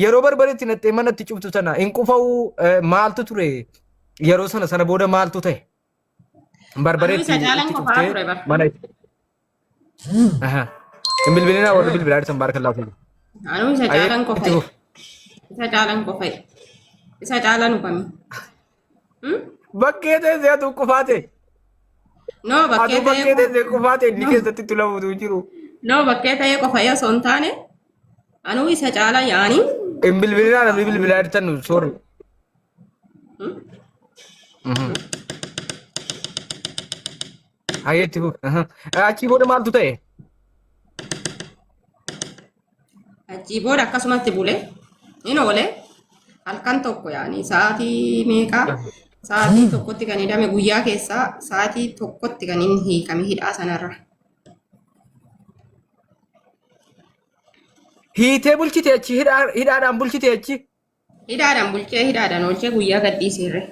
yeroo barbareetti nattee manatti cuftu sana hin qufa'u maaltu ture yeroo sana booda maaltu ta'e barbareetti itti cuftee mana hin bilbilinaa warri bilbilaa dhisan baarakallahu fiikum. Anu isa caalan qofa'e. Isa caalan qofa'e. Isa caalan ufami. Bakkee ta'e seetu qufaate. No bakkee ta'e qufaate inni keessatti tulamutu jiru. No bakkee ta'e qofa'e osoo hin taane anu isa caala yaani. Hin bilbilinaa namni bilbilaa dhisan sorry. Ayetti achi booda maaltu ta'e? Achi booda akkasumatti bule inni oole halkan tokko yaani sa'aatii meeqaa sa'aatii tokkotti kan hidhame guyyaa keessaa sa'aatii tokkotti kan inni hiikame hidhaa sanarra. Hiitee bulchite achi hidhaadhaan bulchite achi? Hidhaadhaan bulchee hidhaadhaan oolchee guyyaa gadhiiseerre.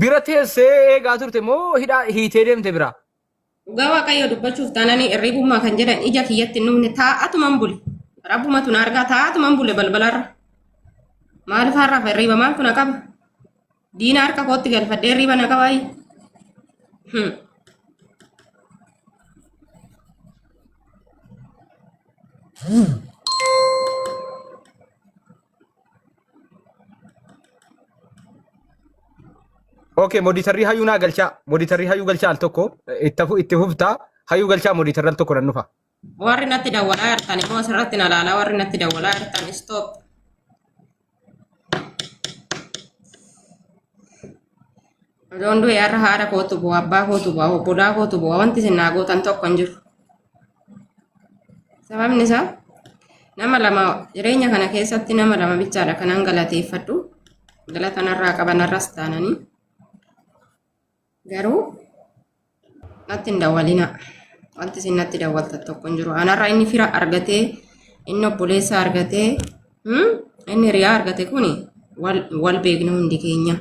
Bira teessee eegaa turte moo hiitee deemte bira? Dhugaa Waaqayyo dubbachuuf taananii irribummaa kan jedhan ija kiyyatti numne taa'atuman bule. Rabbumatu na argaa taa'atuman bule balbalarra. Maaliif har'aaf irriba maaltu na qaba? Diina harka kootti galfadhee irriba na qabaayi. Okay, moditarri hayyuu naa galchaa. Moditarri hayyuu galchaa al tokko itti fuftaa hayyuu galchaa moditarri al tokko nan dhufa. Warri natti dawwalaa jirtan immoo asirratti na laalaa warri natti dawwalaa jirtan stop. Rondo yarra haadha kootu bu'aa abbaa kootu bu'aa obbolaa kootu bu'aa wanti isin naa gootan tokko hin jiru. Sababni isaa nama lama jireenya kana keessatti nama lama bichaadha kanan galateeffadhu. Galata narraa qaban narras taananii. Garuu natti hin dawwalina. Wanti isin natti dawwaltan tokko hin jiru. Anarraa inni fira argatee inni obboleessa argatee inni riyaa argate kuni wal beekna hundi keenya.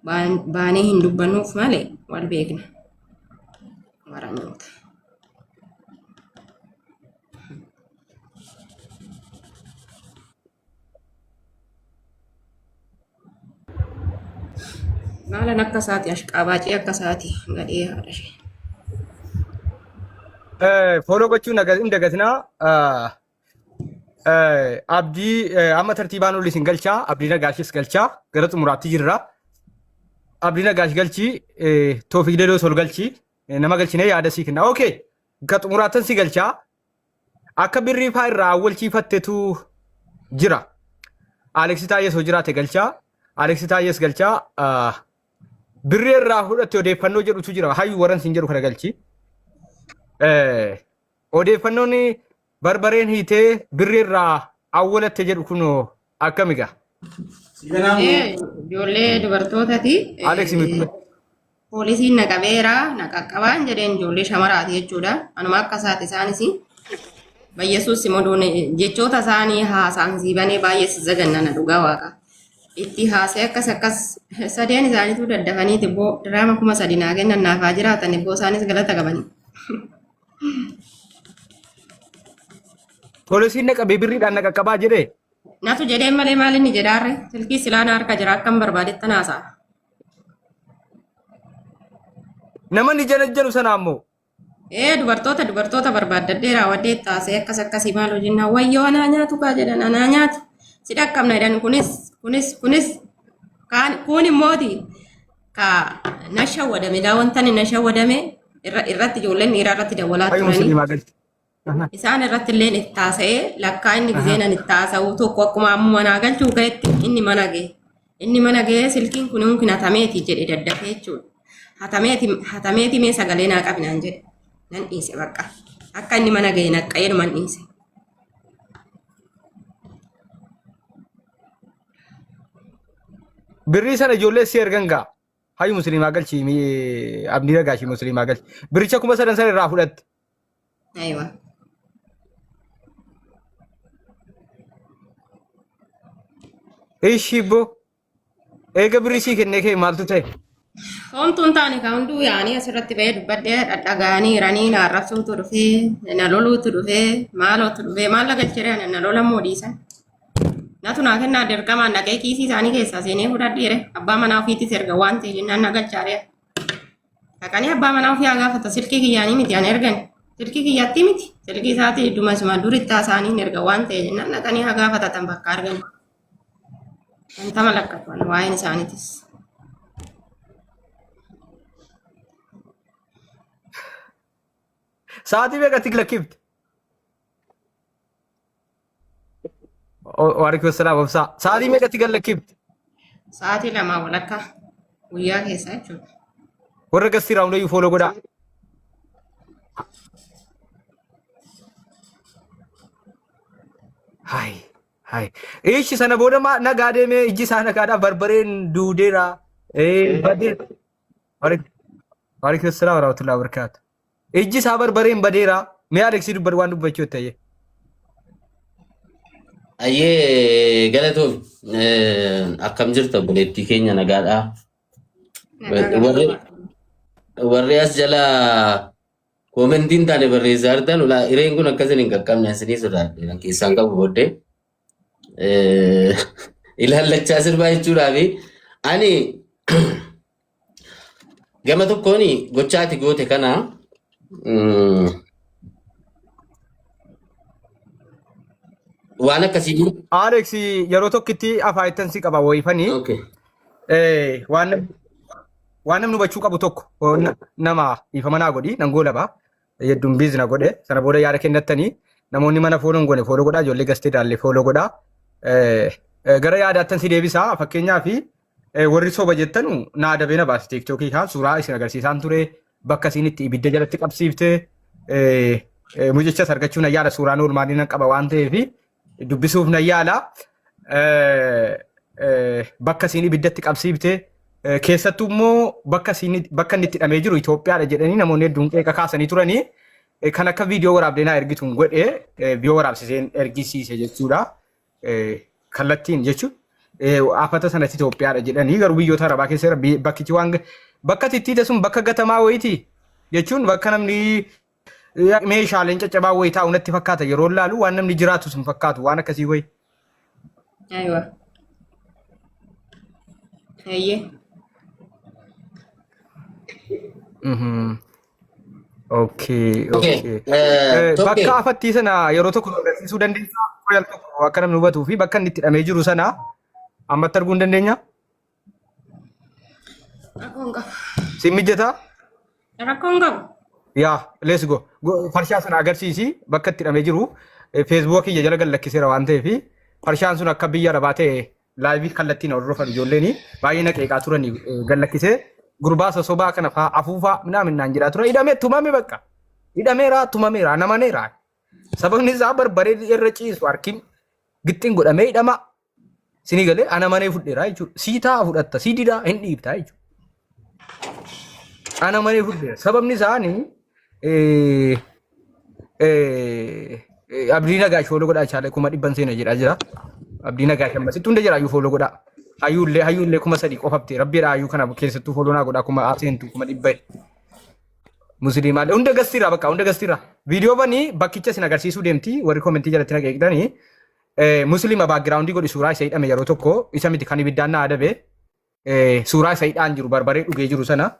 Baanee hin dubbannuuf malee wal beekna. Waranyoota. Maalan akka isaati ashqabaacii akka isaati gadhee haadha ishee. Follow gochuun hin dagatinaa. Abdii amma tartiibaan olii isin galchaa. Abdii Nagaashis galchaa. Gara xumuraatti jirra. Abdii Nagaash galchii. Toofiq Dedoo sol galchii. Nama galchinee yaada sii kenna. Okay. Ga xumuraattan si galchaa. Akka birrii faa irraa awwalchiifattetu jira. Aleksi Taayyees hoo jiraate galchaa. Aleksi Taayyees galchaa. Birrii irraa fudhatte odeeffannoo jedhutu jira. Hayyuu warran siin jedhu kana galchi. Odeeffannoon barbareen hiitee birrii irraa awwalatte jedhu kun akkamiga? Ijoollee dubartootaati. Alex Poolisiin na qabeera na qaqqabaan jedheen ijoollee shamaraati jechuudha. Anuma akka isaati isaanis Yesuus moduun jechoota isaanii haasaan siibanii baay'ee si zagannana dhugaa waaqa. Itti haasee akkas sadeen isaaniitu daddafanii tibboo diraama 3,000 naa kennan naaf haa jiraatan ibboo isaanis galata qabanii. Poolisiin na qabee birriidhaan na qaqqabaa jedhee? Natu jedheen malee maal inni jedhaarre silkii silaana harka jira akkam barbaadetti haasa'a. Namoonni jedhu sana ammoo? Dubartoota barbaaddadhee raawwadhee taasee akkasii maal hojiin wayyoo anaa nyaatu kaa jedhan anaa nyaatu. Si dhaqqabna jedhan kunis kun immooti ka na shawwadame daawwantan na shawwadame irratti ijoolleen dhiiraa irratti dawwalaa turanii. Isaan irratti illee itti taasa'ee lakkaa inni gizeenan itti taasa'u tokko akkuma ammoo manaa galchuu ga'etti inni mana ga'e. Inni mana ga'ee silkiin kun hatameeti jedhe daddafee jechuudha. Hatameeti mee sagalee naa qabinaan jedhe. Nan dhiise bakka. Akka inni mana ga'e naqqa'ee dhuman dhiise. Birrii sana ijoollee si ergan gaa. Hayyu musliimaa galchi Abdii Nagaashii musliimaa galchi. Biricha 3,000 sana irraa fudhatte. Aywa. Ishi bo. Eega birrii sii kennee kee maaltu ta'e? Homtuun taane kan hunduu yaa'anii asirratti bahee dubbadhee dhadhagaanii ranii na arrabsuutu dhufee na loluutu dhufee maalootu dhufee maal lagalchiree na lola moodiisan. Natu naa kennaa dirqamaan dhaqee kiisii isaanii keessaa seenee fudhadhiire abbaa manaa ofiitis erga waan ta'e jennaan na galchaaree. Dhaqanii abbaa manaa ofii haa gaafata silkii kiyyaanii miti aan ergan silkii kiyyatti miti silkii isaatii dhuma duritti isaanii erga waan ta'e jennaan dhaqanii haa gaafatatan bakka argan. Wanta malakkatu waa'een isaaniitis. Sa'aatii meeqatti lakkifte? Waalaikum salaam obsaa. Sa'aatii meeqatti lakkifte? Sa'aatii lamaa walakkaa guyyaa keessaa jechuudha. Warra gastii raawundayyuu fooloo godhaa. Hai. Ishi sana booda nagaa deemee ijji isaa nagaadhaa barbareen duudeera. Badeera. Waalaikum salaam warahmatullahi wabarakatuh. Ijji isaa barbareen badeera. Mee Aleksii dubbadhu waan dubbachuu ta'e. Ayyee galatoof akkam jirta obboleettii keenya nagaadhaa. Warri as jala koomentiin taane barreessaa jirtan ulaa hireen kun akkasin hin qaqqabne asinii sodaadhe keessaan qabu booddee ilaallachaa sirbaa jechuudhaa fi ani gama tokkoon gochaati goote kana waan akkasii Alex yeroo tokkitti afaayitansi qaba wayifanii waan namni hubachuu qabu tokko nama ifa manaa godhi nan goolaba hedduun biizina godhe sana booda yaada kennattanii namoonni mana fooloo gone fooloo godhaa ijoollee gastee daallee fooloo godhaa gara yaadaattan si deebisaa fakkeenyaa fi warri soba jettanu naa dabee na baase tiiktookii kaan suuraa isin agarsiisaan ture bakka isin itti ibidda jalatti qabsiifte mucichas argachuu na yaala suuraa noormaalii nan qaba waan ta'eef dubbisuuf na yaala bakka isin ibiddatti qabsiifte keessattuu immoo bakka inni itti hidhamee jiru Itoophiyaadha jedhanii namoonni hedduun qeeqa kaasanii turanii kan akka viidiyoo waraabdee naa ergituun godhee viidiyoo waraabsiseen ergisiise jechuudha. Kallattiin jechuun afata sanatti Itoophiyaadha jedhanii garuu biyyoota arabaa keessa bakkichi waan bakka tittiite sun bakka gatamaa wayiiti jechuun bakka namni meeshaaleen caccabaa wayii taa'u natti fakkaata yeroo laalu waan namni jiraatu sun fakkaatu waan akkasii wayii. Aywa. Eeyyee. Okay. Bakka afattii sana yeroo tokko agarsiisuu dandeessaa? Qoyal tokko akka namni hubatuu fi bakka inni itti hidhamee jiru sana ammatti arguu hin dandeenya? Rakkoon qabu. Si mijataa? Rakkoon qabu. Yaa, let's go. Farshaa sana agarsiisi bakka itti hidhamee jiru. Feesbuukii jala gallakkiseera waan ta'eef farshaan sun akka biyya arabaa ta'e laayivii kallattiin hordofan ijoolleen baay'ee naqeeqaa turanii gallakkisee gurbaa sosobaa kana fa'aa afuufaa minaan jedhaa ture hidhamee tumame bakka tumameera namaneera sababni isaa barbaree irra ciisu harkiin gixxiin godhamee hidhama sinii galee ana manee fudheera jechuudha siitaa fudhatta sii didaa hin dhiibtaa jechuudha ana manee fudheera sababni isaanii abdii nagaa shooloo godhaa chaale kuma dhibban seena jedhaa jira abdii nagaa shammasitti hunda jira ayyuu fooloo godhaa. Hayyuullee kuma sadii qofabte rabbiidha hayyuu kana keessattuu fooloo naa godhaa kuma seentu kuma dhibba musliimaalee hunda gastiira bakka hunda gastiira viidiyoo banii bakkicha sin agarsiisuu deemti warri koomentii jalatti naqeeqdanii musliima baagiraawundii godhi suuraa isa hidhame yeroo tokko isa miti kan ibiddaan naa adabe suuraa isa hidhaan jiru barbaree dhugee jiru sana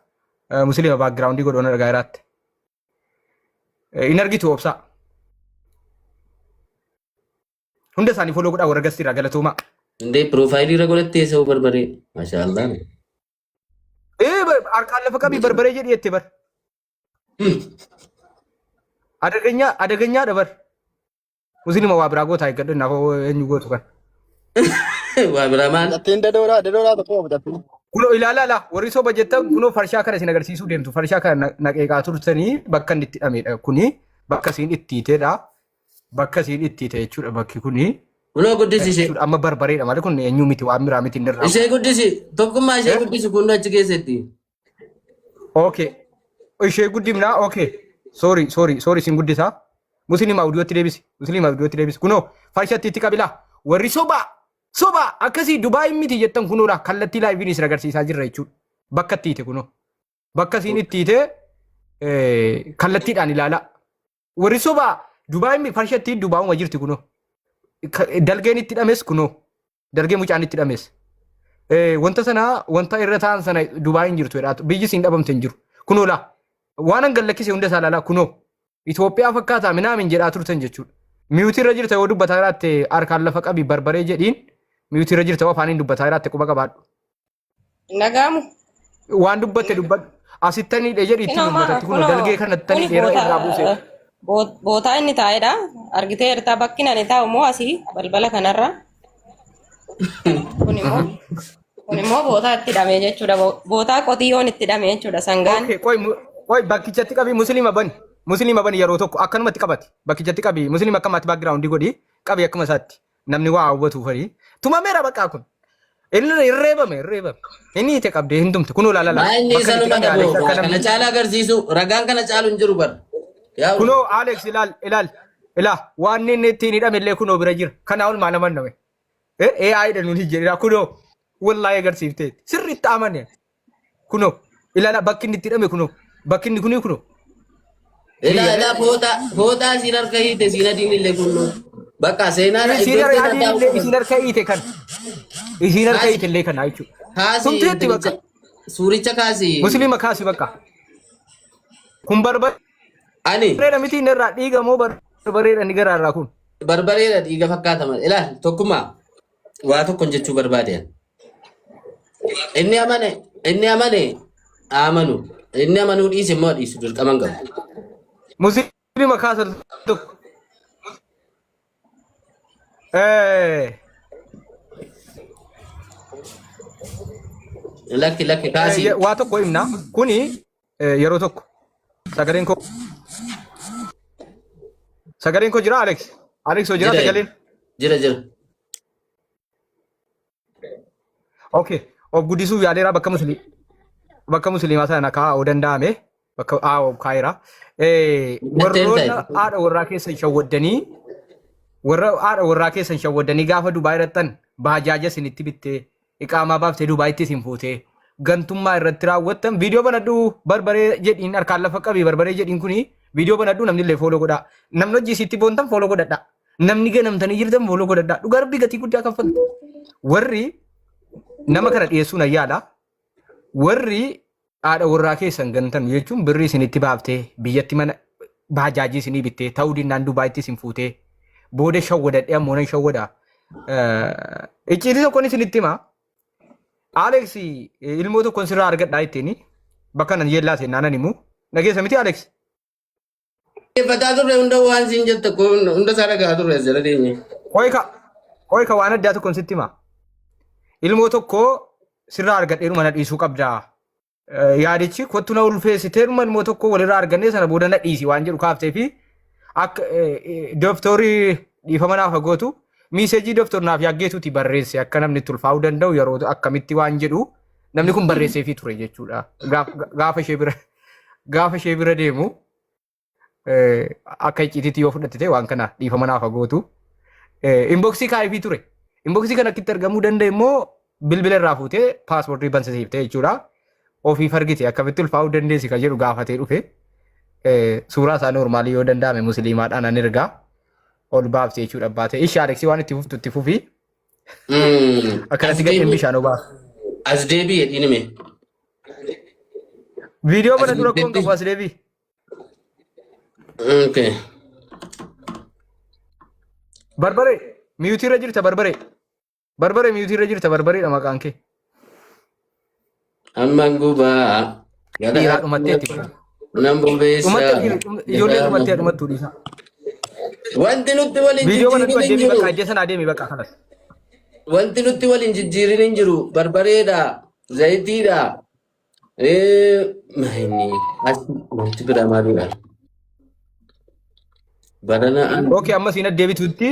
musliima baagiraawundii godhoon argaa jiraatti. In argitu obsaa. Hunda isaanii fooloo godhaa warra gastiira galatoomaa. Inde profailii irra godhattee isa barbaree maashaallah. Harkaan lafa qabii barbaree jedhi jettee bar. Adaganyaadha bar. Musliima waa biraa gootaa eeggadhu naaf eenyu gootu kan. Waa biraa maal? Attiin dadooraa tokko bitattu. Kunoo ilaala warri soba jettan kunoo farshaa kana isin agarsiisuu deemtu farshaa kana naqeeqaa turtanii bakka inni itti hidhamedha kuni bakka isin ittiitedha bakka isin ittiite jechuudha bakki kuni. Kunoo guddisi amma barbareedha malee kun eenyu miti waan biraa miti inni irraa. Ishee guddisi tokkummaa ishee guddisi kun achi keessatti. Okay. Ishee guddimnaa okay. Sorry sin guddisaa. Musliima audiyootti deebisi. Kunoo farshatti itti qabilaa warri soba akkasii Dubaay miti jettan kunuudha kallattii laayiviin isin agarsiisaa jirra jechuudha. Bakka itti hiite kunoo bakka isiin itti hiitee kallattiidhaan ilaala. Warri sobaa Dubaay farshatti Dubaayuma jirti kunoo. Dalgeen itti hidhames kunoo. Dalgee mucaan itti hidhames. Wanta sana wanta irra ta'an sana Dubaayin jirtu jedhaatu biyyi isiin dhabamte hin jiru. Kunoo laa waan an gallakkise hunda isaa ilaalaa kunoo Itoophiyaa fakkaataa minaamin jedhaa turtan jechuudha. Miyuutii irra jirta yoo dubbataa jiraatte harkaan lafa qabii barbaree jedhiin miyuutii irra jirta yoo afaaniin dubbataa jiraatte quba qabaadhu. Nagaamu. Waan dubbatte dubbadhu asittanii jedhi itti dubbatatti kunoo dalgee kanatti dheeraa irraa buuse. Bootaa inni taa'edha. Argitee jirta bakki ani taa'u immoo asii balbala kanarra. Kun immoo bootaa itti hidhamee jechuudha. Bootaa qotiyyoon itti hidhamee jechuudha sangaan. Qoy bakkichatti qabii musliima bani. Musliima bani yeroo tokko akkanumatti qabate. Bakkichatti qabii musliima akkamaatti baakgiraawundii godhi qabii akkuma isaatti namni waa hawwatu farii. Tumameera bakkaa kun. Inni irreebame. Inni hiite qabdee hin tumte kunoo laalala. Inni sanuma dhabu kana caala agarsiisu ragaan kana caalu hin jiru bar. Kunoo Alex ilaal waan inni ittiin hidhame illee kunoo bira jira. Kana olmaa nama name. AI dha nuti jedhira kunoo wallahi agarsiiftee sirriitti amane. Kunoo ilaala bakki inni itti hidhame kunoo bakki inni kunii kunoo. Ila foota siin harka hiite siin adiin illee kunoo. Bakka seenaan isin harka hiite kan. Isin harka hiite illee kana jechuudha. Kaasii bakka. Suuricha kaasii. Musliima kaasii bakka. Kun barbar. Ani. Barbareedha miti inni irraa dhiiga moo barbareedha inni garaarraa kun. Barbareedha dhiiga fakkaata malee. Ilaal tokkummaa waa tokkon jechuu barbaade. Inni amanu. Inni amanuu dhiise immoo dhiisu dirqaman qabu. Musliima kaasa tokko. Lakki kaasii. Waa tokko himna kuni yeroo tokko sagaleen koo jira Alex hoo jira sagaleen. Jira. Okay of guddisuu yaadeera bakka musliimaa sana kaa'uu danda'ame bakka kaayira. Warroota haadha warraa keessan shawwaddanii gaafa Dubaay irrattan baajaaja isinitti bittee iqaamaa baaftee Dubaayitti isin fuutee gantummaa irratti raawwattan viidiyoo banadhu barbaree jedhiin harkaan lafa qabii barbaree jedhiin kuni viidiyoo banadhu namni illee fooloo godhaa. Namni hojii isitti boontan fooloo godhadha. Namni ganamtanii jirtan fooloo godhadha. Dhugaa rabbii gatii guddaa kaffaltu. Warri nama kana dhiyeessuun ayyaala. Warri haadha warraa keessan gantan jechuun birrii isinitti baaftee biyyatti mana baajaajii isinii bittee ta'uu dinnaan Dubaayitti isin fuutee booda shawwadadhee ammoo nan shawwadaa. Icciitii tokkoon isinitti himaa. Alex ilmoo tokkoon sirraa argadhaa ittiin bakka nan yeellaa seennaanan himu. Nageessa miti Alex. Fataa turre hunda waan siin jette hunda isaa dhagaa turre as jala deemee. Qoyka waan addaa tokkoon sitti himaa. Ilmoo tokko sirraa argadheeru mana dhiisuu qabdaa. Yaadichi kottu na ulfeessiteeruma ilmoo tokko walirraa argannee sana booda na dhiisi waan jedhu kaaftee fi akka dooftorii dhiifama naaf gootu miiseejii dooftor naaf yaggeetuuti barreesse akka namni itti ulfaa'uu danda'u yeroo akkamitti waan jedhu namni kun barreessee fi ture jechuudha. Gaafa ishee bira deemu akka icciitiitti yoo fudhatte waan kana dhiifama naaf gootu. Inboksii kaayifii ture. Inboksii kan akkitti argamuu danda'e immoo bilbila irraa fuutee paaspoortii bansiiftee jechuudha. Ofii argite akkamitti ulfaa'uu dandeessi kan jedhu gaafatee dhufe. Suuraa isaa normaalii yoo danda'ame musliimaadhaan an ergaa ol baaftee jechuudha baatee. Ishee Aleksii waan itti fuftu itti fufi. Akkanatti gadheen bishaan obaaf. As deebi'e dhiinime. Viidiyoo bana dura koon qabu as deebi'i. Okay. Barbaree miyuutii irra jirta barbaree. Barbaree miyuutii irra jirta barbareedha maqaan kee. Amman gubaa. Dhiiraa dhumatteetti. Nan bobeessa. Ijoollee dhumattee dhumattuu dhiisa. Wanti nutti waliin Viidiyoo bana dura jijjiirin deebii jiru. bakka ajjee sanaa deemi bakka kanas. Wanti nutti waliin jijjiirin hin jiru. Barbareedha. Zayitiidha. Mahini. Wanti biraa maalidha? Barana. Okay amma siin deebituutti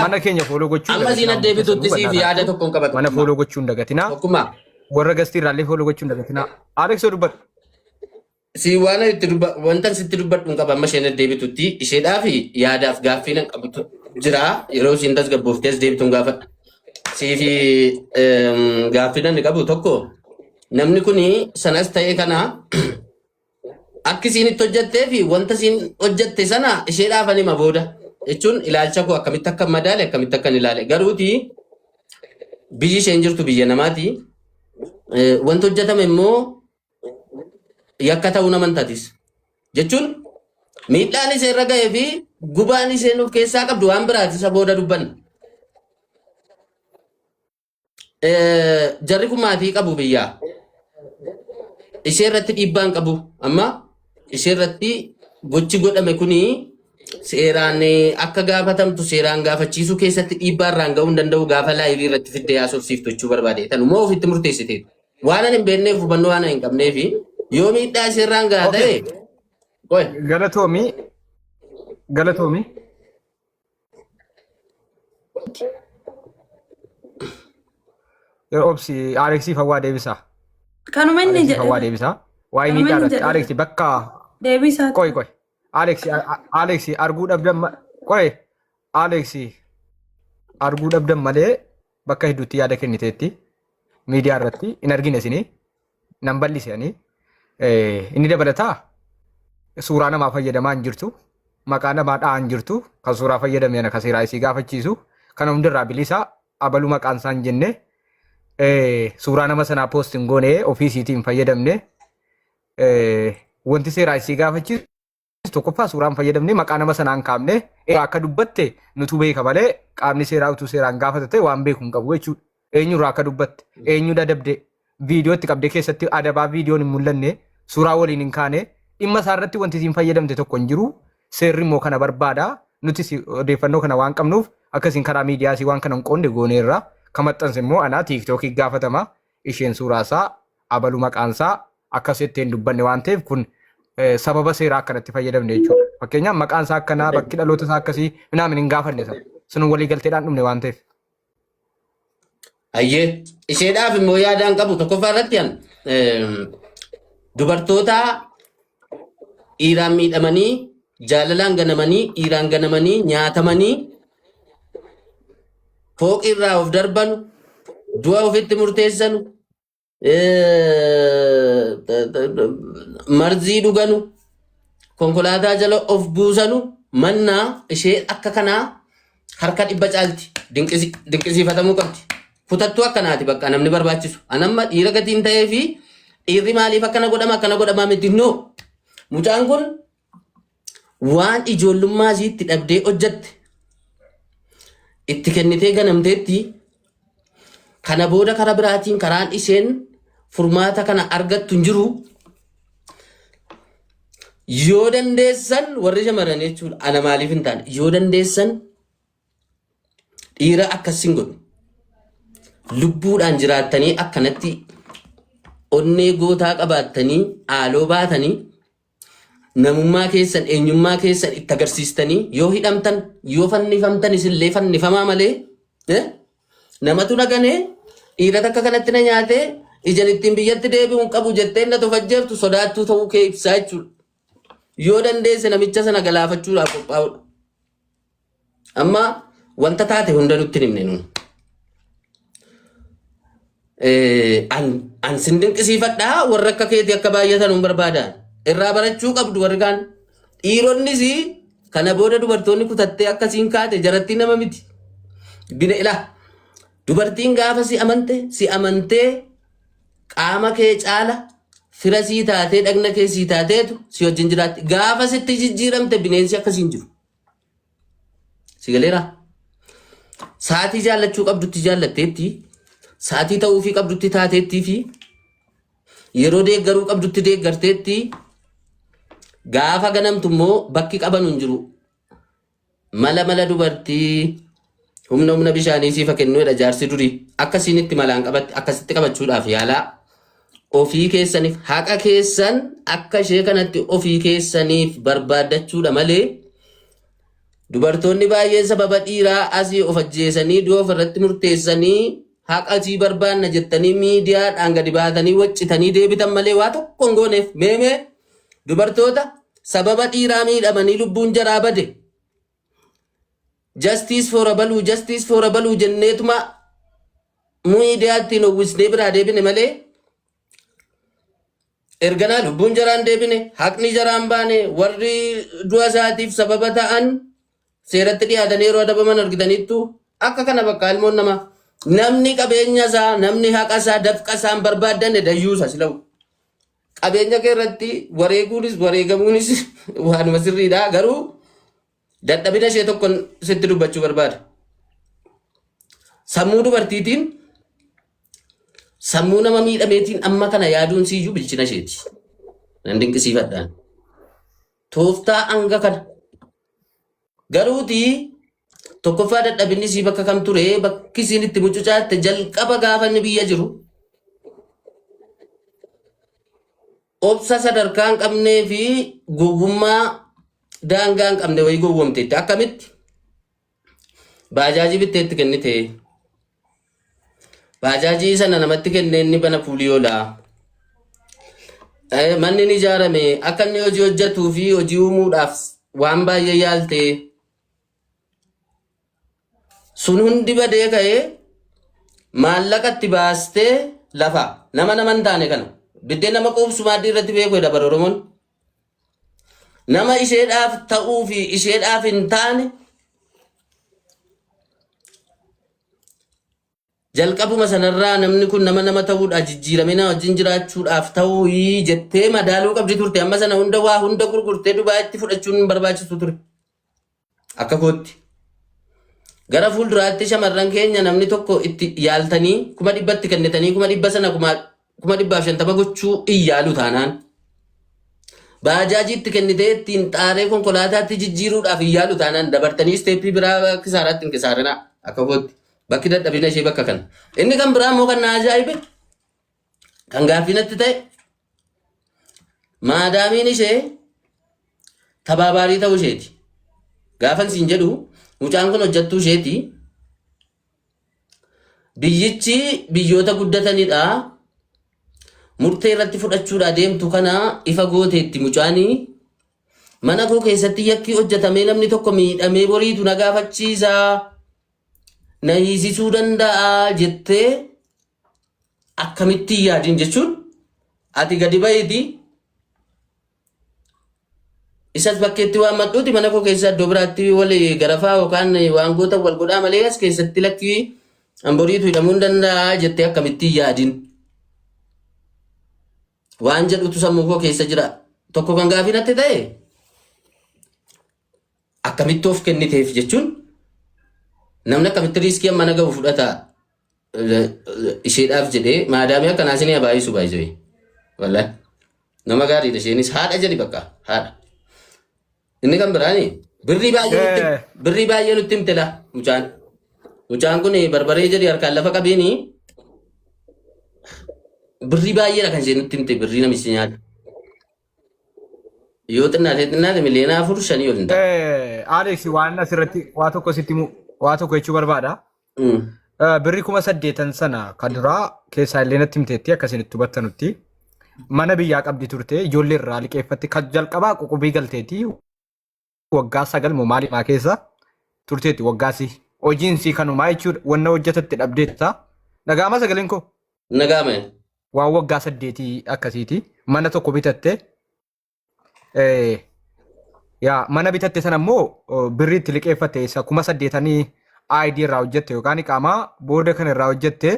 mana keenya fooloo gochuun. Amma siin deebituutti siif yaada tokkoon qabatu. Mana fooloo gochuun dagatinaa. Akkuma. Warra gastii irraallee fooloo gochuun dagatinaa. Aleksoo dubbadhu. Si waan itti wanta sitti dubbadhu hin qaba amma isheen deebituutti isheedhaaf yaadaaf gaaffii nan qabutu jira yeroo isiin tasgabbooftees deebituun gaafadha. Siifi gaaffii nan qabu tokko namni kuni sanas ta'e kana akka isin itti hojjettee fi wanta isin hojjette sana isheedhaaf anima booda jechuun ilaalcha koo akkamitti akka madaale akkamitti akka ilaale garuuti biyyi isheen jirtu biyya namaati wanta hojjetame immoo yakka ta'uu namantaatis jechuun miidhaan ishee irra ga'ee fi gubaan isheen of keessaa qabdu waan biraati isa booda dubbanna. Jarri kun maatii qabu biyyaa ishee irratti dhiibbaan qabu amma ishee irratti gochi godhame kuni seeraan akka gaafatamtu seeraan gaafachiisuu keessatti dhiibbaa irraan ga'uu hin danda'u gaafa laayivii irratti fiddee haasofsiiftu jechuu barbaade tan immoo ofitti murteessite waan hin beekneef hubannoo waan hin qabneef yoo miidhaa ishee irraan gahaa ta'e galatoomi obsi Aleksi fawaa deebisaa. Kanuma inni jedhe. Fawaa deebisaa. Waa inni dhaadatti Aleksi bakka. Deebisaa. Qoy. Aleksi arguu dhabdan qoy. Aleksi arguu dhabdan malee bakka hedduutti yaada kenniteetti miidiyaa irratti hin argine isinii nan bal'isanii inni dabalataa suuraa namaa fayyadamaa hin jirtu maqaa namaa dha'aa hin jirtu kan suuraa fayyadame kana seeraa isii gaafachiisu kana hundirraa bilisaa abaluu maqaan isaa hin jenne suuraa nama sanaa poostiin goonee ofiisiitiin fayyadamne wanti seeraa isii gaafachiisu tokkoffaa suuraan fayyadamne maqaa nama sanaa hin kaafne akka dubbatte nutu beeka malee qaamni seeraa utuu seeraan gaafatate waan beeku hin qabu jechuudha. Eenyurraa akka dubbatte eenyu dadabde viidiyootti qabde keessatti adabaa viidiyoon hin mul'anne suuraa waliin hin kaane dhimma isaa irratti wanti isiin fayyadamte tokko hin jiru seerri immoo kana barbaada nuti odeeffannoo kana waan qabnuuf akkasiin karaa miidiyaasii waan kana hin qoonne gooneerra. Kamaxxanse immoo anaa tiiktookii gaafatama isheen suuraasaa abaluu maqaansaa akkasitti hin dubbanne waan ta'eef kun sababa seeraa akkanatti fayyadamne jechuudha. Fakkeenyaaf maqaansaa akkanaa bakki dhaloota isaa akkasii minaamin hin gaafanne sana sun walii galteedhaan dhumne waan ta'eef. Ayyee isheedhaaf immoo yaadaan qabu tokkoffaa irratti dubartoota dhiiraan miidhamanii jaalalaan ganamanii dhiiraan ganamanii nyaatamanii fooqi irraa of darbanu du'a ofitti murteessanu marzii dhuganu konkolaataa jala of buusanu mannaa ishee akka kanaa harka 100 caalti dinqisiifatamuu qabdi. Futattuu akkanaati bakka namni barbaachisu. Anamma dhiira gatiin ta'ee fi dhiirri maaliif akkana godhama miti noo. Mucaan kun waan ijoollummaa isiitti dhabdee hojjette itti kennitee ganamteetti kana booda karaa biraatiin karaan isheen furmaata kana argattu hin jiru. Yoo dandeessan warri shamarran jechuudha ana maaliif hin taane yoo dandeessan dhiira akkasiin godhu. Lubbuudhaan jiraattanii akkanatti onnee gootaa qabaattanii haaloo baatanii namummaa keessan eenyummaa keessan itti agarsiistanii yoo hidhamtan yoo fannifamtan isillee fannifamaa malee namatu naganee dhiira takka kanatti na nyaatee ijaan ittiin biyyatti deebi'uun qabu jettee na tofajjeeftu sodaattuu ta'uu kee ibsaa jechuudha. Yoo dandeesse namicha sana galaafachuudhaaf qophaa'udha. Amma wanta taate hunda nutti himne nuun. An sin dinqisiifadhaa warra akka keetii akka baay'atan hin barbaadan irraa barachuu qabdu warri kaan dhiironnis kana booda dubartoonni kutattee akkasiin kaate jarattii nama miti bina ilaa dubartiin gaafa si amantee qaama kee caala fira sii taatee dhagna kee sii taateetu si wajjin jiraatti gaafa sitti jijjiiramte bineensi akkasiin jiru si galeera saatii jaallachuu qabdutti jaallatteetti saatii ta'uu fi qabdutti taateetti fi yeroo deeggaruu qabdutti deeggarteetti gaafa ganamtu immoo bakki qaban hin jiru mala dubartii humna bishaanii siifa kennuudha jaarsi durii akkasiinitti malaan qabatti akkasitti qabachuudhaaf yaalaa ofii keessaniif haqa keessan akka ishee kanatti ofii keessaniif barbaadachuudha malee dubartoonni baay'een sababa dhiiraa asii of ajjeesanii du'a ofirratti murteessanii haqa sii barbaanna jettanii miidiyaadhaan gadi baatanii waccitanii deebitan malee waa tokko hin gooneef meemee dubartoota sababa dhiiraa miidhamanii lubbuun jaraa bade justice for a baluu jenneetuma miidiyaatti hin uwwisnee biraa deebine malee erganaa lubbuun jaraan deebine haqni jaraan baane warri du'a isaatiif sababa ta'an seeratti dhiyaatanii yeroo adabaman argitaniittu akka kana bakka ilmoon nama namni qabeenya isaa namni haqa isaa dafqa isaan barbaadanne dayyuusa silau qabeenya kee irratti wareeguunis wareegamuunis waanuma sirriidha garuu dadhabina ishee tokko sitti dubbachuu barbaada. Sammuu dubartiitiin sammuu nama miidhameetiin amma kana yaaduun siyyuu bilchina isheeti. Nan dinqisiifadhaan. Tooftaa hanga kana. Garuuti tokkoffaa dadhabinni sii bakka kam ture bakki isiin itti mucucaatte jalqaba gaafa inni biyya jiru. Obsa sadarkaa hin qabnee fi gowwummaa daangaa hin qabne wayii gowwomteetti. Akkamitti? Baajaajii bitteetti kennite. Baajaajii sana namatti kennee inni bana fuuliyoolaa. Manni ni ijaarame akka inni hojii hojjetuu fi hojii uumuudhaaf waan baay'ee yaalte. Sun hundi badee ka'ee maallaqa itti baastee lafa nama hin taane kana. Biddeen nama quubsu maaddii irratti beeku jedha bara Oromoon. Nama isheedhaaf ta'uu fi isheedhaaf hin taane jalqabuma sanarraa namni kun nama ta'uudha jijjiiramina wajjin jiraachuudhaaf ta'uu jettee madaaluu qabdi turte amma sana hunda waa hunda gurgurtee Dubaayitti fudhachuun barbaachisu ture. Akka kootti. Gara fuulduraatti shamarran keenya namni tokko itti yaaltanii 100,000 kennitanii 100,000 sana 150 gochuu iyyaalu taanaan. Baajaajiitti kennitee ittiin xaaree konkolaataatti jijjiiruudhaaf iyyaalu taanaan dabartanii isteeppii biraa kisaaraatti hin kisaarinaa akka kootti. Bakki dadhabina ishee bakka kana. Inni kan biraa immoo kan na ajaa'ibe kan gaaffinatti ta'e maadaamiin ishee tabaabaarii ta'uu isheeti. Gaafan siin jedhu mucaan kun hojjattuu isheeti. Biyyichi biyyoota guddatanidha. Murtee irratti fudhachuudha deemtu kana ifa gooteetti mucaanii. Mana koo keessatti yakki hojjetamee namni tokko miidhamee boriitu na gaafachiisaa. Na hiisisuu danda'a jettee akkamitti yaadin jechuun ati gadi baheeti isas bakkeetti waan madhuuti mana koo keessa iddoo biraatti wal garafaa yookaan waan goota wal godhaa malee as keessatti lakkii hamboriitu hidhamuu danda'a jettee akkamitti yaadin waan jedhutu sammuu koo keessa jira tokko kan gaafinatti ta'e akkamitti of kenniteef jechuun namni akkamitti riiskii amma nagahu fudhata isheedhaaf jedhee maadaamii akkanaa isin abaayisu baay'isee wallahi nama gaariidha isheenis haadha jedhi bakka haadha inni kan biraani birrii baay'ee nutti himtela mucaan kun barbaree jedhi harkaan lafa qabeeni birrii baay'eedha kan isheen nutti himte birrii namichi nyaata yoo xinnaate miliyoona 4-5 ol hin ta'a. Alex waan asirratti waa tokko sitti waa tokko jechuu barbaada. Birrii 8,000 sana kan duraa keessaa illee natti himteetti akkasiin itti hubattanutti mana biyyaa qabdi turte ijoollee irraa liqeeffatti kan jalqabaa ququbii galteeti waggaa 9 maaliifaa keessa turteetti waggaasi hojiinsi kanumaa jechuudha wanna hojjetatti dhabdeetta nagaama sagaleen koo. Nagaame. Waan waggaa 8 akkasiiti mana tokko bitatte yaa mana bitatte sana immoo birrii itti liqeeffatte isa 8,000 ID irraa hojjette yookaan qaamaa booda kan irraa hojjette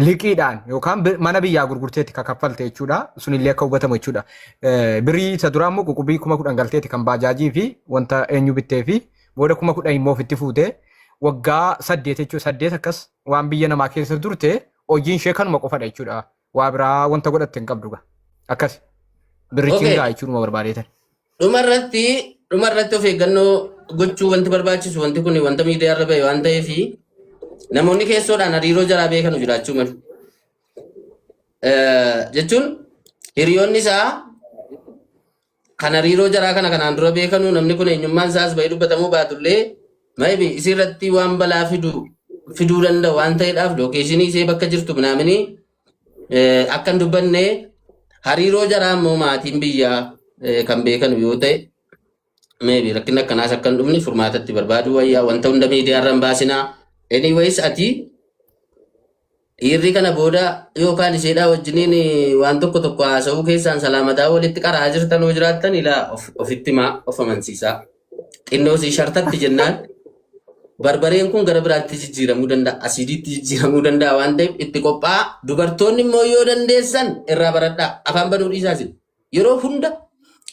liqiidhaan yookaan mana biyyaa gurgurteetti kan kaffalte jechuudha. Sunillee akka hubatamu jechuudha. Birrii isa duraa immoo ququbii 10,000 galteetti kan baajaajii fi wanta eenyu bittee fi booda 10,000 immoo ofitti fuute waggaa 8 jechuudha. 8 akkas waan biyya namaa keessa turte hojiin ishee kanuma qofadha jechuudha. Waa biraa wanta godhatte hin qabdu akkas. Birrichi hin ga'a jechuudha barbaadeetan. Dhumarratti of eeggannoo gochuu wanti barbaachisu wanti kun wanta miidiyaa irra bahe waan ta'eef namoonni keessoodhaan hariiroo jaraa beekanu jiraachuu malu. Jechuun hiriyoonni isaa kan hariiroo jaraa kana kanaan dura beekanu namni kun eenyummaan isaas bahee dubbatamuu baatullee maybe isirratti waan balaa fiduu danda'u waan ta'eedhaaf lookeeshinii ishee bakka jirtu minaamini akka hin dubbanne hariiroo jaraa immoo maatiin biyyaa kan beekanu yoo ta'e maybe rakkinni akkanaas akka hin dhumne furmaatatti barbaadu wayyaa wanta hunda miidiyaa irra hin baasinaa. Anyways ati Dhiirri kana booda yookaan isheedhaa wajjiniin waan tokko tokko haasa'uu keessaan salaamataa walitti qaraa jirtan hoo jiraattan ilaa ofitti maa of amansiisaa. Xinnoo si shartatti jennaan barbareen kun gara biraatti jijjiiramuu danda'a. Asiidiitti jijjiiramuu danda'a waan ta'eef itti qophaa'a. Dubartoonni immoo yoo dandeessan irraa baradhaa. Afaan banuu dhiisaasin. Yeroo hunda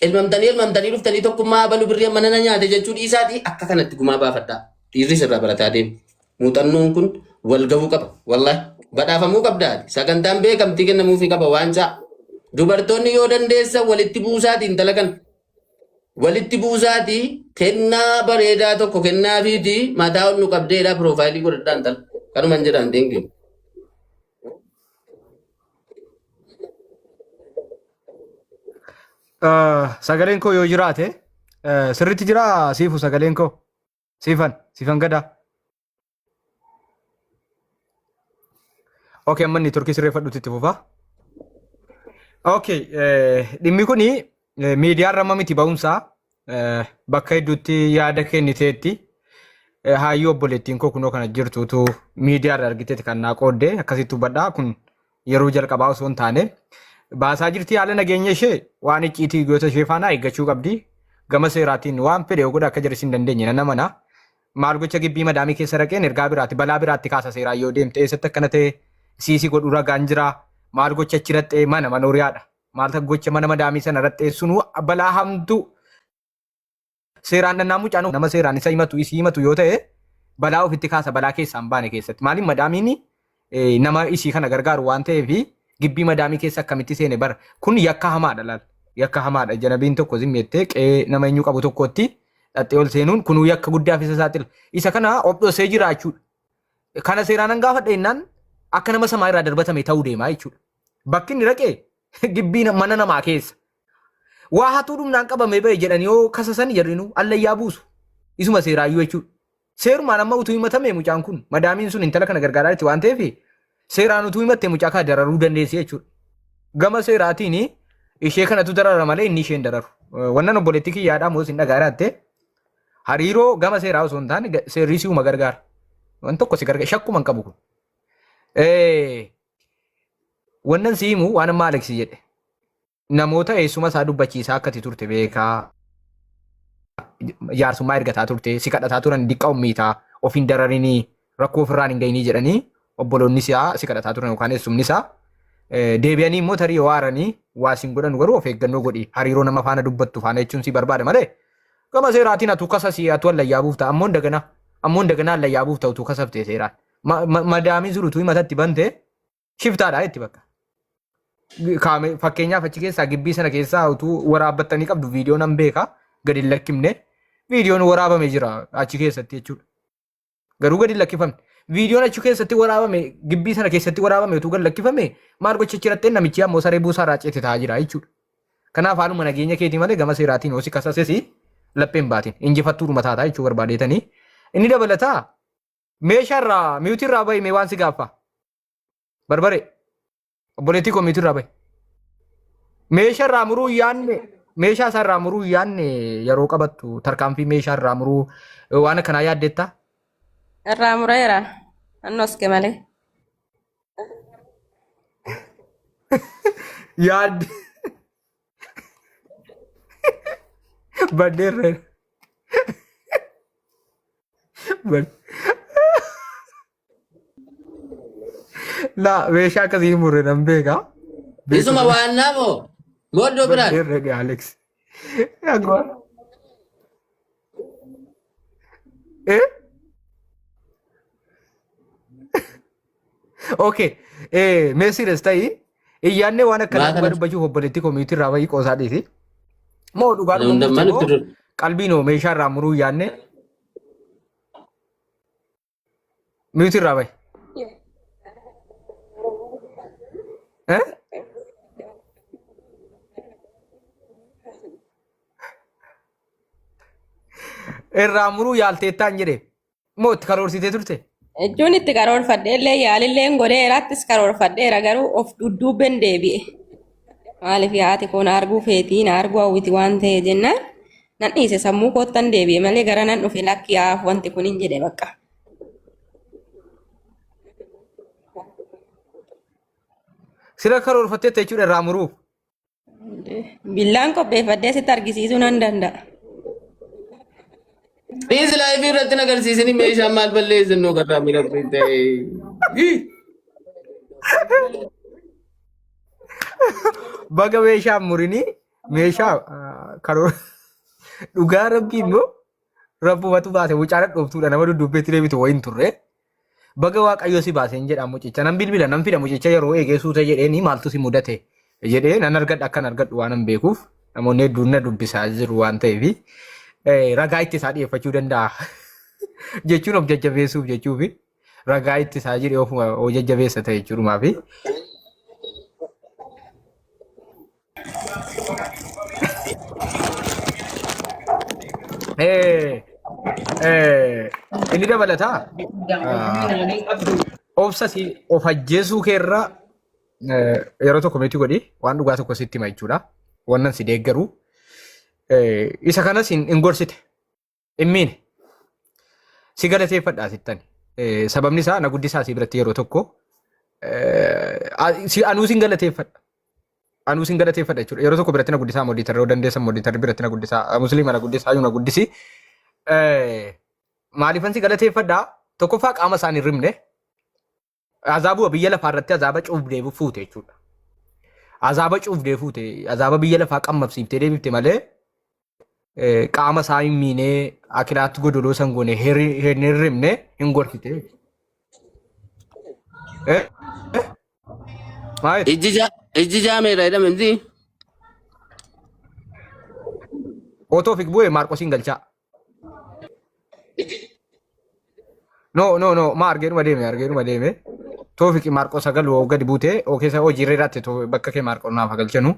elmamtanii dhuftanii tokkummaa baluu birrii mana na nyaate jechuu dhiisaatii akka kanatti gumaa baafadhaa. Dhiirris irraa barataa deemu. Muuxannoon kun wal gahuu qaba. Wallaahi badhaafamuu qabdaati. Sagantaan beekamtii kennamuufii qaba waan ca'a. Dubartoonni yoo dandeessan walitti buusaatiin dalagan. Walitti buusaatii kennaa bareedaa tokko kennaa fiiti mataa ol nu qabdeedha piroofaayilii godhadhaan tala. Kanuman jedhan deengee. Sagaleen koo yoo jiraate sirriitti jira siifu sagaleen koo siifan gadaa. Okay, amma inni turkii sirreeffadhuutti itti fufaa. Okay, dhimmi kuni miidiyaa irra miti ba'umsaa bakka hedduutti yaada kenniteetti hayyuu obboleettiin koo kunoo kana jirtuutu miidiyaa irra argiteeti kan naa qooddee akkasitti hubadhaa kun yeroo jalqabaa osoo hin taane baasaa jirti haala nageenya ishee waan icciitii goota ishee faana eeggachuu qabdi gama seeraatiin waan fedhe godha akka jirsi hin dandeenye nama na maal gocha gibbii madaamii keessa raqeen ergaa biraatti balaa biraatti kaasa seeraa yoo deemte eessatti akkana ta'e siisii godhu ragaan jira maal gocha achi raxxee mana manooriyaadha maal ta'e gocha mana madaamii sana raxxee sunu balaa hamtu seeraan dhannaamu caanu nama seeraan isa himatu yoo ta'e balaa ofitti kaasa balaa keessaan baane keessatti maaliin madaamiin nama isii kana gargaaru waan ta'eef gibbii madaamii keessa akkamitti seene bara kun yakka hamaadha laal yakka hamaadha janabiin tokko zimmeettee qe'ee nama eenyu qabu tokkotti dhaxxee ol seenuun kunuu yakka guddaaf isa saaxila isa kana obdhosee jiraachuudha kana seeraan hangaafadha jennaan akka nama samaa irraa darbatame ta'uu deemaa jechuudha bakki inni raqee gibbii mana namaa keessa waa hatuu dhumnaan qabame ba'e jedhanii yoo kasasan jedhinu allayyaa buusu isuma seeraayyuu jechuudha seerumaan amma utuu himatame mucaan kun madaamiin sun intala kana gargaaraa jirti waan ta'eef seeraan utuu himatte mucaa kana dararuu dandeessi jechuudha gama seeraatiin ishee kanatu darara malee inni isheen dararu wannan obboleettii kiyyaadhaa moos hin dhagaaratte hariiroo gama seeraa osoo hin taane seerri si'uma gargaara waan tokko si gargaara shakkuma hin qabu kun wannan si himu waan amma Aleksi jedhe namoota eessuma isaa dubbachiisaa akkati turte beekaa jaarsummaa ergataa turte si kadhataa turan diqqa ummiitaa ofiin dararinii rakkoo ofirraan hin gayinii jedhanii obboloonni isaa si kadhataa turan yookaan eessumni isaa deebi'anii immoo tarii yoo aaranii waa siin godhan garuu of eeggannoo godhi hariiroo nama faana dubbattu faana jechuun si barbaada malee gama seeraatiin atu kasa si atu allayyaa buufta ammoo daganaa allayyaa buufta utuu kasaftee seeraan madaamiin surutuu himatatti bante shiftaadha itti bakka. Fakkeenyaaf achi keessaa gibbii sana keessaa utuu waraabbattanii qabdu viidiyoo nan beeka gadi hin lakkifne viidiyoon waraabame jira achi keessatti jechuudha. Garuu gadi hin lakkifamne viidiyoon achi keessatti waraabame gibbii sana keessatti waraabame utuu gadi lakkifame maal gocha chirattee namichi ammoo saree buusaa raaceete taa'aa jira jechuudha. Kanaaf haaluma nageenya keetii malee gama seeraatiin hosi kasasesi lapheen baatiin injifattuu dhuma taataa jechuu barbaadeetanii inni dabalataa meeshaarraa miyuutirraa bahime waan si gaaffa barbare obboleettii koo miyuutirraa bahe meeshaarraa muruu yaanne meeshaa isaarraa muruu yaanne yeroo qabattu tarkaanfii meeshaarraa muruu waan akkanaa yaaddeetta. Irraa mureera annoske malee. Yaadde baddeerreera. La meeshaa akkasii murre nan beekaa. Isuma waan naamoo mooddoo biraan. Baddeerreedha Alex. Okay, Messi restai iyyaanne waan akkana dhugaa dubbachuuf obboleettii koomiitii irraa bahii qoosaa dhiisi. Moo dhugaa dhugaa qalbiinoo meeshaa irraa muruu iyyaanne miitii irraa bahi. Irraa muruu yaalteettaan jedhe moo itti karoorsitee turte? Ejjuun itti karoorfadheellee yaalillee godheerattis karoorfadheera garuu of dudduubben deebi'e. Maaliif haati kun arguu feetii na arguu hawwiti waan ta'e jennaan nan dhiise sammuu koottan deebi'e malee gara nan dhufe lakki haaf wanti kun hin jedhe bakka. Sira karoorfattee jechuudha irraa muruuf. Billaan qopheeffadhee sitti argisiisuu nan danda'a. Please live irratti nagarsiisanii meeshaan maal balleessan nuu garraa miidhagdee ta'e. Baga meeshaa murinii meeshaa karoor dhugaa rabbii immoo rabbumatu baase wucaadha dhooftuudha nama dudubbeetti deebitu wayin turre. Baga waaqayyo si baase hin jedhamu mucicha nan bilbila nan fida mucicha yeroo eegeessuu ta'e jedheeni maaltu si mudate jedhee nan argadha akkan argadhu waan hin beekuuf namoonni hedduun na dubbisaa jiru waan ta'eef ragaa itti isaa dhiyeeffachuu danda'a jechuun of jajjabeessuuf jechuufi ragaa itti isaa jedhee of jajjabeessa ta'e jechuudhumaa fi inni dabalataa obsa si of ajjeesuu keerra yeroo tokko meetii godhi waan dhugaa tokko sitti hima jechuudha. Wannan si deeggaru isa kanas hin gorsite immiin si galateeffadhaa sittan sababni isaa na guddisaa si biratti yeroo tokko anuu sin galateeffadha. Anuu sin galateeffadha jechuudha. Yeroo tokko biratti na guddisaa moodiitarra yoo dandeessan moodiitarri biratti na guddisaa musliima na guddisaa yoo na guddisi maaliifan si galateeffadhaa tokkoffaa qaama isaan hin rimne azaabuu biyya lafaa irratti azaaba cuubdee fuute jechuudha. Azaaba cuubdee fuute azaaba biyya lafaa qammabsiiftee deebifte malee qaama isaa hin miinee akilaatti godoloo san goone hin rimne hin gorfite. Ijji jaameedha jedhame miti. Otoo fi bu'ee Maarqosiin galchaa. No, ma argeeruma deeme. Toofiki Maarqos sagal woo gadi buute keessa hojii irratti bakka kee Maarqos naaf galchanu.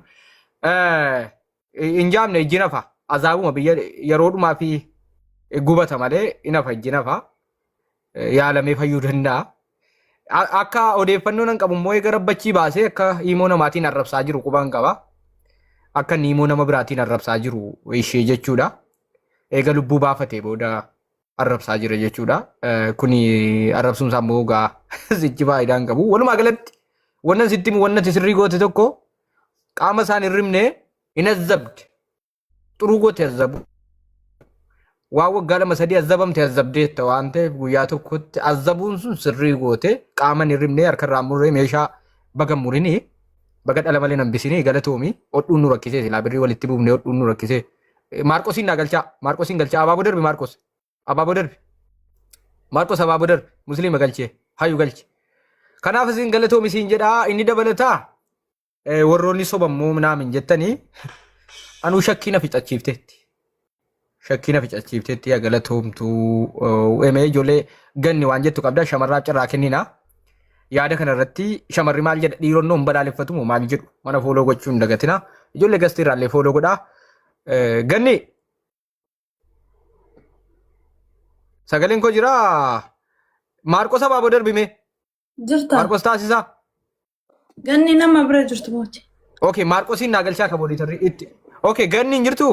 Hin jaamne ijji nafa azaabuma biyya yeroodhumaa fi gubata malee hin hafa ijji nafa yaalamee fayyuu danda'a. Akka odeeffannoo nan qabu immoo eega rabbachii baasee akka himoo namaatiin arrabsaa jiru qubaan qaba. Akka himoo nama biraatiin arrabsaa jiru ishee jechuudha. Eega lubbuu baafatee booda arrabsaa jira jechuudha. Kuni arrabsuun isaa immoo gaa sichi faayidaan qabu. Walumaa galatti wannan sitti wannan sirrii goote tokko qaama isaan hin rimne hin azzabde. Xuruu goote azzabu. Waa waggaa lama sadii azzabamte azzabdeetta waan ta'eef guyyaa tokkotti azzabuun sun sirrii goote qaama hin rimne harkarraa murree meeshaa baga murinii baga dhala malee nambisini galatoomi hodhuun nu rakkisee silaa birrii walitti buufnee hodhuun nu rakkisee. Maarqosiin naa galchaa Maarqosiin galchaa abaaboo darbi Maarqos. Abaaboo darbi. Maarqos abaaboo darbi musliima galchee hayyu galche. Kanaaf isin galatoomi isin jedhaa inni dabalataa warroonni sobammoo minaamin jettanii anuu shakkii na fixachiifteetti. Shakkii na fixachiifteetti galatoomtuu ijoollee ganni waan jettu qabda shamarraaf carraa kennina. Yaada kanarratti shamarri maal jedha dhiironni hin badaaleffatu moo maal jedhu mana fooloo gochuu hin dagatina. Ijoollee gastii irraallee fooloo godhaa. Ganni sagaleen koo jira Maarqos abaaboo darbime. Jirta. Maarqos taasisaa. Ganni nama bira jirtu mootii. Okay, Maarqosiin naa galchaa kabooliitarri itti. Okay, ganni hin jirtu.